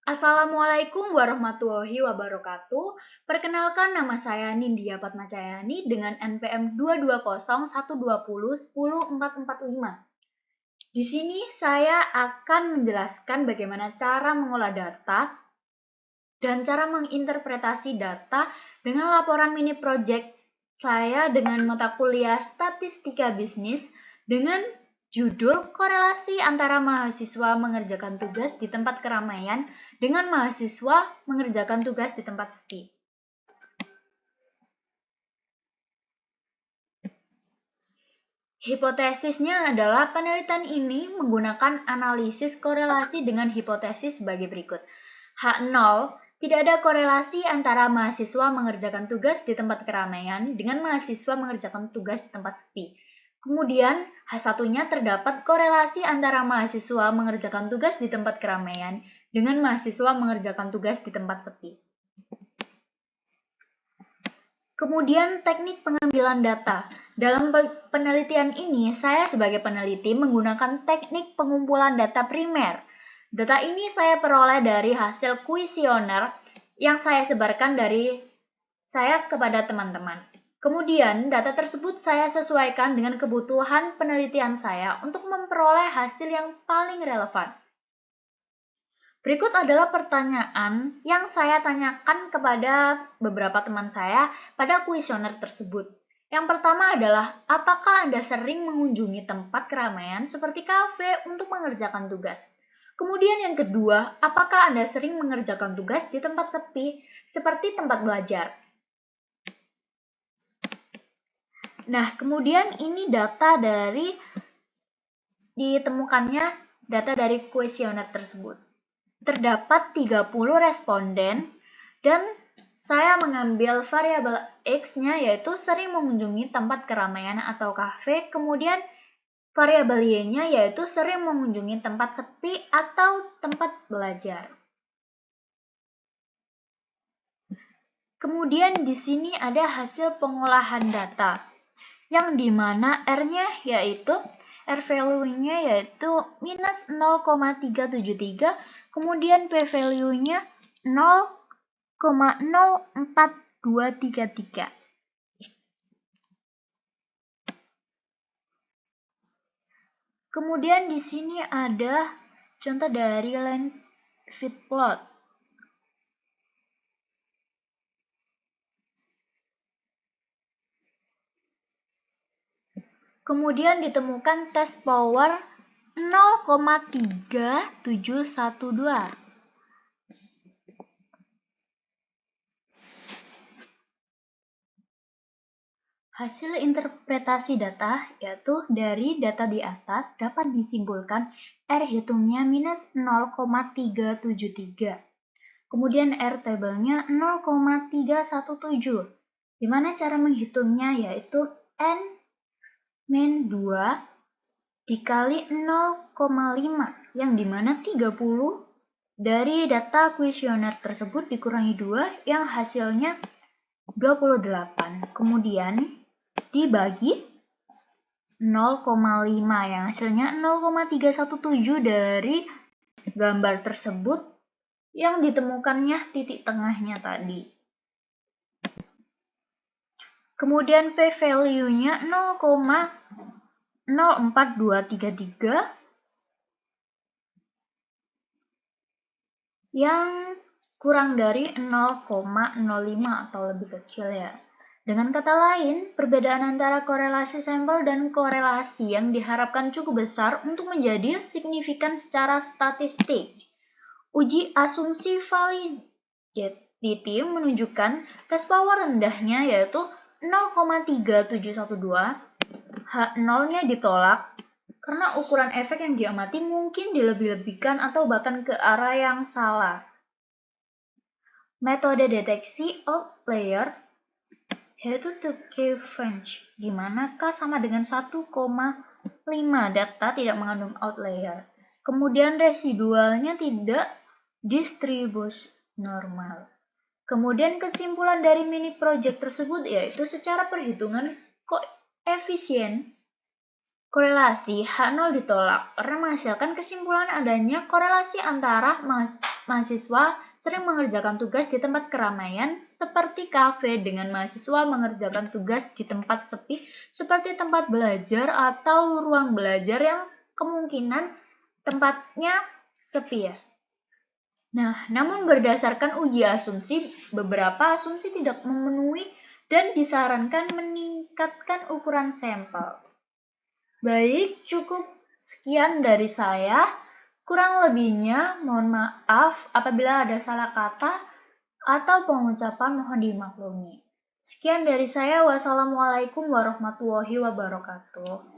Assalamualaikum warahmatullahi wabarakatuh. Perkenalkan, nama saya Nindya Padmacayani dengan NPM 2201201201045. Di sini saya akan menjelaskan bagaimana cara mengolah data dan cara menginterpretasi data dengan laporan mini project saya dengan mata kuliah Statistika Bisnis dengan judul Korelasi antara mahasiswa mengerjakan tugas di tempat keramaian dengan mahasiswa mengerjakan tugas di tempat sepi. Hipotesisnya adalah penelitian ini menggunakan analisis korelasi dengan hipotesis sebagai berikut. H0, tidak ada korelasi antara mahasiswa mengerjakan tugas di tempat keramaian dengan mahasiswa mengerjakan tugas di tempat sepi. Kemudian, H1-nya terdapat korelasi antara mahasiswa mengerjakan tugas di tempat keramaian dengan mahasiswa mengerjakan tugas di tempat sepi. Kemudian teknik pengambilan data. Dalam penelitian ini, saya sebagai peneliti menggunakan teknik pengumpulan data primer. Data ini saya peroleh dari hasil kuesioner yang saya sebarkan dari saya kepada teman-teman. Kemudian, data tersebut saya sesuaikan dengan kebutuhan penelitian saya untuk memperoleh hasil yang paling relevan. Berikut adalah pertanyaan yang saya tanyakan kepada beberapa teman saya pada kuesioner tersebut. Yang pertama adalah, apakah Anda sering mengunjungi tempat keramaian seperti kafe untuk mengerjakan tugas? Kemudian yang kedua, apakah Anda sering mengerjakan tugas di tempat sepi seperti tempat belajar? Nah, kemudian ini data dari ditemukannya data dari kuesioner tersebut. Terdapat 30 responden dan saya mengambil variabel X-nya yaitu sering mengunjungi tempat keramaian atau kafe, kemudian variabel Y-nya yaitu sering mengunjungi tempat sepi atau tempat belajar. Kemudian di sini ada hasil pengolahan data, yang dimana R-nya yaitu R value-nya yaitu minus 0,373, kemudian P value-nya 0,04233. Kemudian di sini ada contoh dari line fit plot. Kemudian ditemukan test power 0,3712. Hasil interpretasi data yaitu dari data di atas dapat disimpulkan R hitungnya minus 0,373. Kemudian R tabelnya 0,317. Dimana cara menghitungnya yaitu N min 2 dikali 0,5 yang dimana 30 dari data kuesioner tersebut dikurangi 2 yang hasilnya 28. Kemudian dibagi 0,5 yang hasilnya 0,317 dari gambar tersebut yang ditemukannya titik tengahnya tadi. Kemudian P value-nya 0,04233 yang kurang dari 0,05 atau lebih kecil ya. Dengan kata lain, perbedaan antara korelasi sampel dan korelasi yang diharapkan cukup besar untuk menjadi signifikan secara statistik. Uji asumsi validity menunjukkan test power rendahnya yaitu 0,3712, H0-nya ditolak karena ukuran efek yang diamati mungkin dilebih-lebihkan atau bahkan ke arah yang salah. Metode deteksi outlier yaitu Tukey-French, di mana K sama dengan 1,5 data tidak mengandung outlier. Kemudian residualnya tidak distribusi normal. Kemudian kesimpulan dari mini project tersebut yaitu secara perhitungan koefisien korelasi H0 ditolak karena menghasilkan kesimpulan adanya korelasi antara mahasiswa sering mengerjakan tugas di tempat keramaian seperti kafe dengan mahasiswa mengerjakan tugas di tempat sepi seperti tempat belajar atau ruang belajar yang kemungkinan tempatnya sepi ya. Nah, namun berdasarkan uji asumsi, beberapa asumsi tidak memenuhi dan disarankan meningkatkan ukuran sampel. Baik, cukup sekian dari saya. Kurang lebihnya, mohon maaf apabila ada salah kata atau pengucapan mohon dimaklumi. Sekian dari saya. Wassalamualaikum warahmatullahi wabarakatuh.